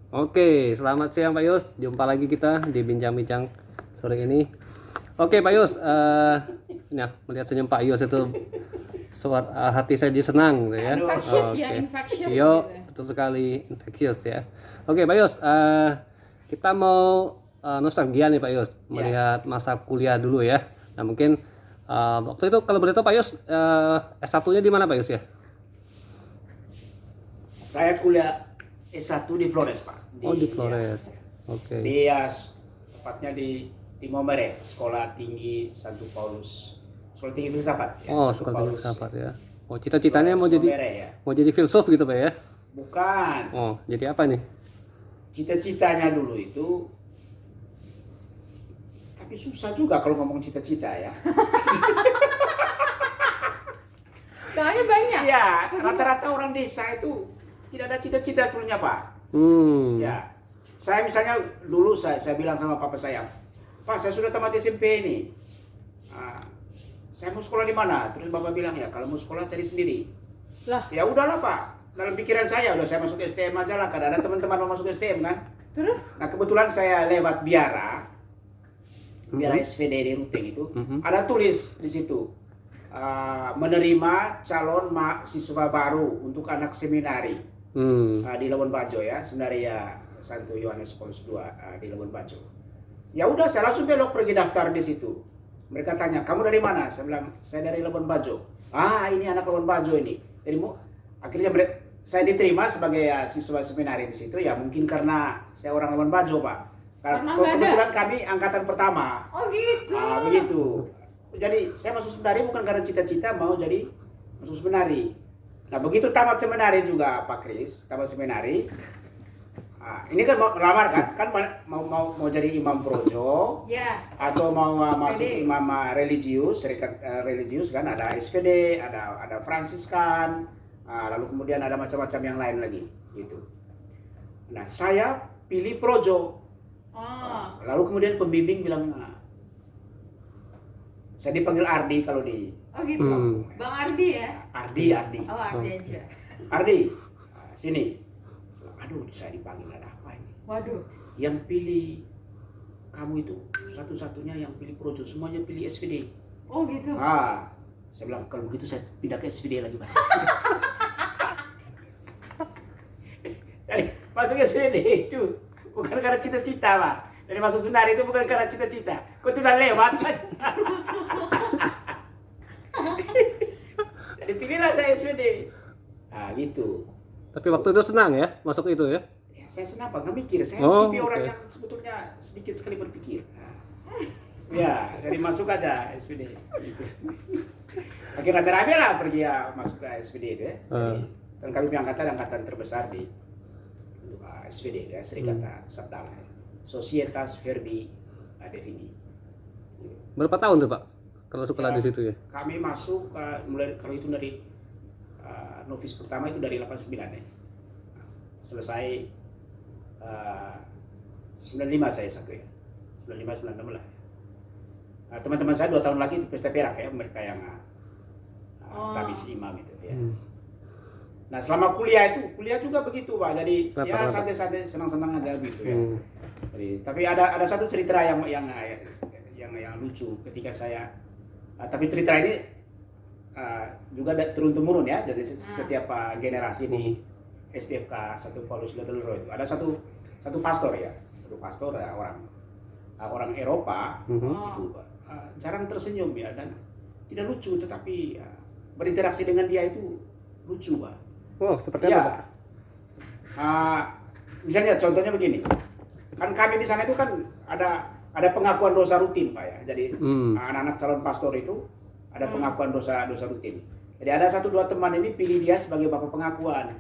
Oke, selamat siang Pak Yus. Jumpa lagi kita di bincang-bincang sore ini. Oke Pak Yus, nah, melihat senyum Pak Yus itu suara hati saya jadi senang gitu ya. Aduh. Infectious Oke. ya, infectious Yo, gitu. betul sekali infectious ya. Oke Pak Yus, kita mau nostalgia nih Pak Yus, melihat masa kuliah dulu ya. Nah mungkin waktu itu kalau boleh tahu Pak Yus, S1-nya di mana Pak Yus ya? Saya kuliah S1 di Flores, Pak. Oh di Flores. Oke. Tepatnya di Momere, Sekolah Tinggi Santo Paulus. Sekolah Tinggi Filsafat. Ya, Oh, Santo sekolah tinggi Paulus. filsafat ya. Oh, cita-citanya mau Flores, jadi Momere, ya. mau jadi filsuf gitu Pak ya? Bukan. Oh, jadi apa nih? Cita-citanya dulu itu, tapi susah juga kalau ngomong cita-cita ya. Soalnya banyak. Iya, rata-rata orang desa itu tidak ada cita-cita sebelumnya, Pak. Ya, saya misalnya dulu saya bilang sama papa saya, Pak, saya sudah tamat SMP ini. Saya mau sekolah di mana? Terus bapak bilang, ya kalau mau sekolah cari sendiri. Lah, Ya udahlah Pak. Dalam pikiran saya udah saya masuk STM aja lah. Karena ada teman-teman mau masuk STM kan. terus? Nah kebetulan saya lewat Biara SVD di Ruteng itu, ada tulis di situ menerima calon mahasiswa baru untuk anak seminari. Di Labuan Bajo ya, Seminaria Santo Yohanes Paulus II di Labuan Bajo. Ya udah, saya langsung belok pergi daftar di situ. Mereka tanya, kamu dari mana? Saya bilang, saya dari Labuan Bajo. Ini anak Labuan Bajo ini. Jadi akhirnya saya diterima sebagai siswa seminari di situ. Ya mungkin karena saya orang Labuan Bajo, Pak. Karena kebetulan kami angkatan pertama. Oh gitu. Begitu. Jadi saya masuk seminari bukan karena cita-cita mau jadi masuk seminari. Nah begitu tamat seminari juga Pak Kris, tamat seminari, ini kan mau melamar kan mau jadi imam projo, Ya. atau mau masuk SPD. imam religius, serikat religius kan, ada SPD, ada Fransiskan, lalu kemudian ada macam-macam yang lain lagi gitu. Nah saya pilih projo. Lalu kemudian pembimbing bilang, saya dipanggil Ardi kalau di Oh gitu. Bang Ardi ya? Ardi. Oh Ardi aja. Ardi, sini. Aduh, saya dipanggil, ada apa ini? Waduh. Yang pilih kamu itu satu-satunya yang pilih projo, semuanya pilih SVD. Oh gitu. Saya bilang kalau begitu saya pindah ke SVD lagi, Pak. Jadi masuk SVD itu bukan karena cita-cita, Pak. Jadi masuk seminari itu bukan karena cita-cita. Kebetulan lewat aja. Jadi pilihlah saya SVD. Gitu. Tapi waktu itu senang ya masuk itu ya? Ya, saya senang Pak, nggak mikir. Saya tipe orang yang sebetulnya sedikit sekali berpikir. Ya, jadi masuk aja SVD. Gitu. Akhirnya rame-rame lah pergi ya masuk ke SVD itu ya. Dan kami angkatan terbesar di SVD ya, Serikata Sabdala. Societas Verbi Divini. Berapa tahun tuh Pak kalau sekolah di situ ya? Kami masuk mulai kalau itu dari novis pertama itu dari 89 ya. Selesai 95 saya satu ya. 95 96 lah. Teman-teman saya 2 tahun lagi di pesta perak ya, mereka yang tabis imam itu ya. Nah, selama kuliah juga begitu Pak. Jadi ya santai-santai, senang-senang aja gitu ya. Jadi, tapi ada satu cerita yang lucu ketika saya tapi cerita ini juga turun temurun ya dari setiap generasi di STFK Santo Paulus Ledolro itu. Ada satu pastor ya, orang Eropa itu jarang tersenyum ya dan tidak lucu, tetapi berinteraksi dengan dia itu lucu Pak. Oh, seperti apa Pak? Misalnya contohnya begini, kan kami di sana itu kan ada pengakuan dosa rutin Pak ya. Jadi anak-anak calon pastor itu ada pengakuan dosa rutin. Jadi ada 1-2 teman ini pilih dia sebagai bapak pengakuan.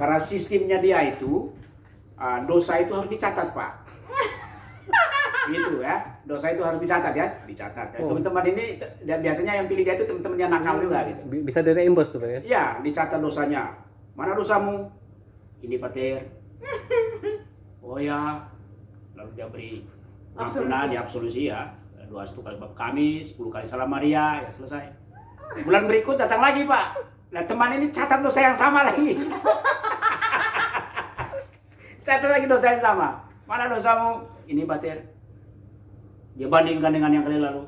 Karena sistemnya dia itu dosa itu harus dicatat Pak. Gitu ya, dosa itu harus dicatat ya, Teman-teman ini biasanya yang pilih dia itu teman-temannya nakal juga gitu. Bisa di-reimburse tuh Pak ya? Iya, dicatat dosanya. Mana dosamu? Ini Pater. Oh ya, lalu dia beri ampunan, absolusi ya. Doa 1 kali bab kami, 10 kali salam Maria, ya selesai. Bulan berikut datang lagi Pak. Nah teman ini catat dosa yang sama lagi. Satu lagi dosa yang sama. Mana dosamu? Ini Patir. Dia bandingkan dengan yang kali lalu.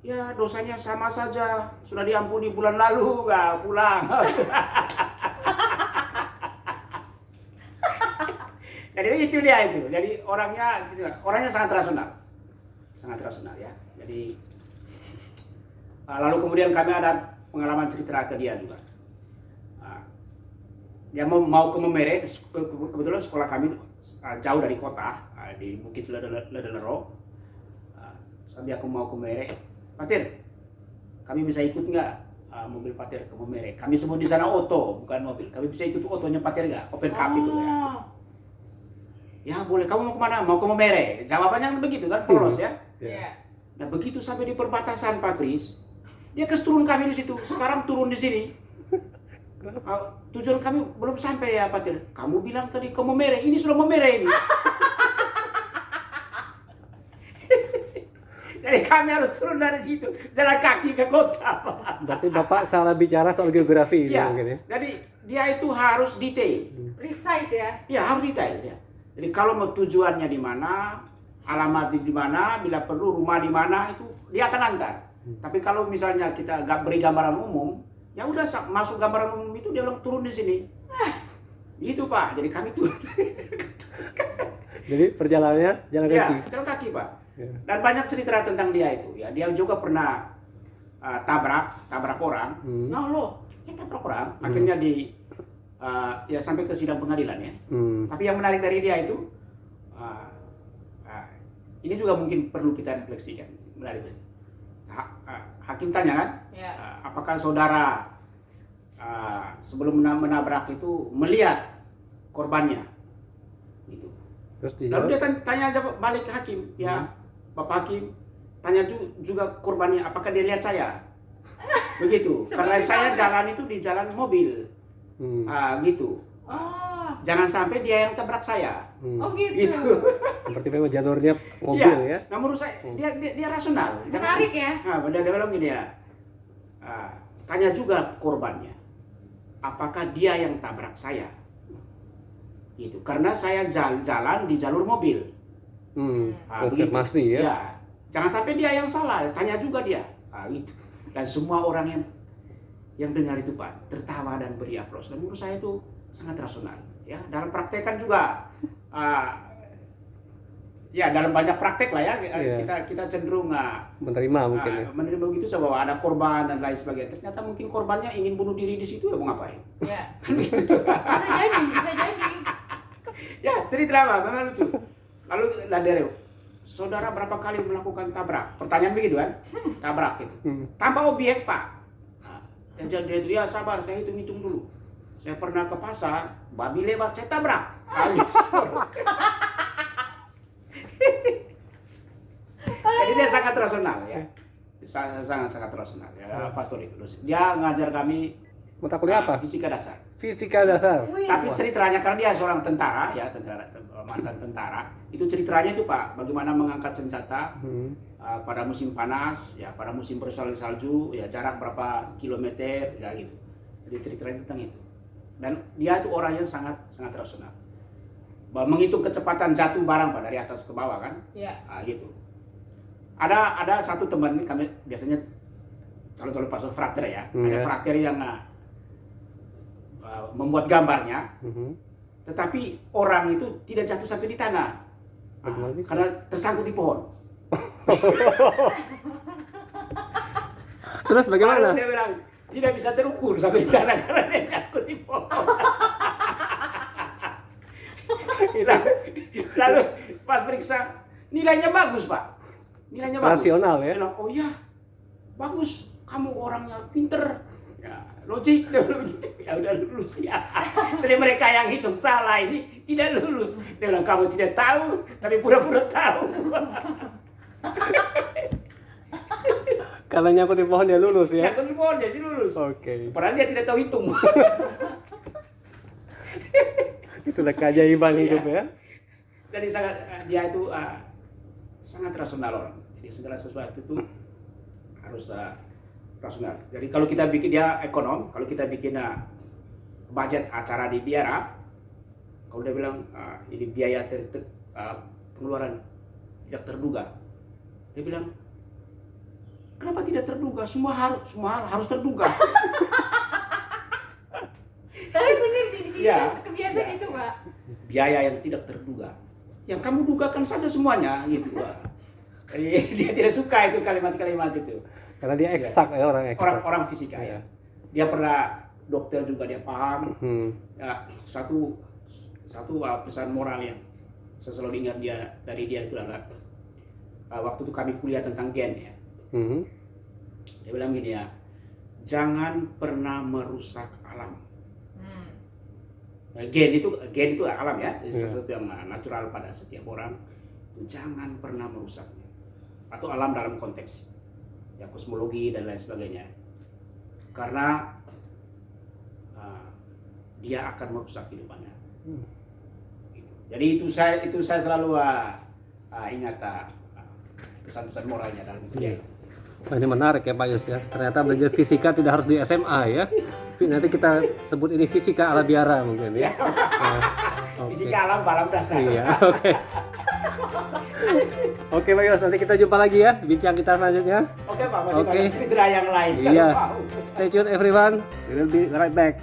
Ya dosanya sama saja. Sudah diampuni bulan lalu. Nggak pulang. Jadi itu dia itu. Jadi orangnya sangat rasional. Sangat rasional ya. Jadi lalu kemudian kami ada pengalaman cerita ke dia juga. Dia mau ke Memere, kebetulan sekolah kami jauh dari kota, di Bukit Ledelero. Saat dia mau ke Memere, Patir, kami bisa ikut nggak mobil Patir ke Memere? Kami sebut di sana oto, bukan mobil. Kami bisa ikut otonya Patir nggak? Open cup itu ya. Ya boleh, kamu mau kemana? Mau ke Memere. Jawabannya begitu kan, polos ya. Iya. Nah begitu sampai di perbatasan Pak Kris, dia turun kami di situ. Sekarang turun di sini. Tujuan kami belum sampai ya Patir. Kamu bilang tadi ke Memere, ini sudah Memere ini. Jadi kami harus turun dari situ, jalan kaki ke kota. Berarti Bapak salah bicara soal geografi Ya, mungkin ya. jadi dia itu harus detail. Precise ya. Ya harus detail ya. Jadi kalau mau tujuannya di mana, alamat di mana, bila perlu rumah di mana itu dia akan antar. Tapi kalau misalnya kita nggak beri gambaran umum, ya udah masuk gambaran umum itu dia bilang turun di sini. Itu Pak. Jadi kami turun. Jadi perjalanannya jalan Ya, kaki. jalan kaki Pak. Ya. Dan banyak cerita tentang dia itu. Ya, dia juga pernah tabrak orang. Nah lo. Ya tabrak orang. Akhirnya ya sampai ke sidang pengadilan ya. Tapi yang menarik dari dia itu, ini juga mungkin perlu kita refleksikan. Menarik. Hakim tanya kan, Ya. apakah saudara sebelum menabrak itu melihat korbannya? Gitu. Terus Lalu dijawab. dia tanya aja balik ke hakim, ya Bapak Hakim, tanya juga korbannya, apakah dia lihat saya? Begitu. Karena saya jalan itu di jalan mobil, gitu. Oh. Jangan sampai dia yang tabrak saya. Oh gitu. Gitu. Seperti memang jalurnya mobil ya. Nah menurut saya dia rasional. Menarik ya. Nah, dia bilang gini ya. Tanya juga korbannya. Apakah dia yang tabrak saya? Gitu. Karena saya jalan di jalur mobil. Konfirmasi begitu. ya. Jangan sampai dia yang salah. Tanya juga dia. Gitu. Dan semua orang yang dengar itu Pak tertawa dan beri aplaus. Dan menurut saya itu sangat rasional. Ya, dalam praktekan juga. Ya dalam banyak praktek lah ya, kita cenderung menerima mungkin ya. menerima begitu coba ada korban dan lain sebagainya. Ternyata mungkin korbannya ingin bunuh diri di situ ya mau ngapain? Ya. Kan begitu. Bisa jadi. Ya cerita apa? Memang lucu. Lalu dari saudara berapa kali melakukan tabrak? Pertanyaan begitu kan? Tabrak gitu. Tanpa objek Pak. Dia itu ya sabar, saya hitung-hitung dulu. Saya pernah ke pasar, babi lewat, saya tabrak. Jadi dia sangat rasional ya. Sangat rasional ya, pastor itu. Dia ngajar kami Mata kuliah apa? fisika dasar. Fisika dasar. Wih. Tapi ceritanya karena dia seorang tentara ya, mantan tentara. Itu ceritanya itu Pak, bagaimana mengangkat senjata pada musim panas, ya pada musim bersalju, ya jarak berapa kilometer, ya gitu. Jadi ceritanya tentang itu. Dan dia itu orangnya sangat rasional. Menghitung kecepatan jatuh barang Pak dari atas ke bawah kan, gitu. Ada satu teman nih, kami biasanya calon-calon pastor frater ya, ada frater yang membuat gambarnya, tetapi orang itu tidak jatuh sampai di tanah, karena tersangkut di pohon. Terus bagaimana? Lalu dia bilang tidak bisa terukur sampai di tanah karena dia nyangkut di pohon. Lalu pas periksa nilainya bagus Pak, nilainya bagus. Rasional ya? Dia bilang, oh iya bagus, kamu orangnya pinter, ya logik dia bilang begitu. Ya udah lulus ya. Jadi mereka yang hitung salah ini tidak lulus. Dia bilang kamu tidak tahu tapi pura-pura tahu. Karena nyangkut di pohon dia lulus ya. Nyangkut di pohon jadi lulus. Oke. Padahal dia tidak tahu hitung. Itulah keajaiban hidup ya. Jadi dia itu sangat rasional orang. Jadi segala sesuatu itu harus rasional. Jadi kalau kita bikin dia ekonom, kalau kita bikin budget acara di biara, Kalau dia bilang ini biaya pengeluaran tidak terduga, dia bilang kenapa tidak terduga? Semua hal harus terduga. Tapi bener sih di sini Ya, kebiasaan ya. itu, Pak. Biaya yang tidak terduga, yang kamu dugakan saja semuanya gitu. Jadi dia tidak suka itu kalimat-kalimat itu. Karena dia eksak ya, orang eksak. Orang fisika ya. Dia pernah dokter juga, dia paham. Ya, satu pesan moral yang saya selalu ingat dari dia itu adalah waktu itu kami kuliah tentang gen ya. Dia bilang gini ya, jangan pernah merusak alam. Gen itu alam ya, sesuatu yang natural pada setiap orang. Jangan pernah merusaknya. Atau alam dalam konteks ya kosmologi dan lain sebagainya. Karena dia akan merusak kehidupannya. Jadi itu saya selalu ingat pesan-pesan moralnya dalam kuliah. Wah, ini menarik ya Pak Yus ya. Ternyata belajar fisika tidak harus di SMA ya. Nanti kita sebut ini fisika ala biara mungkin ya. Oke. Fisika alam balam dasar. Iya, oke. Oke Pak Yus, nanti kita jumpa lagi ya bincang kita selanjutnya. Oke Pak, masih Oke. banyak cerita yang lain. Iya. Kalau mau. Stay tuned everyone. We will be right back.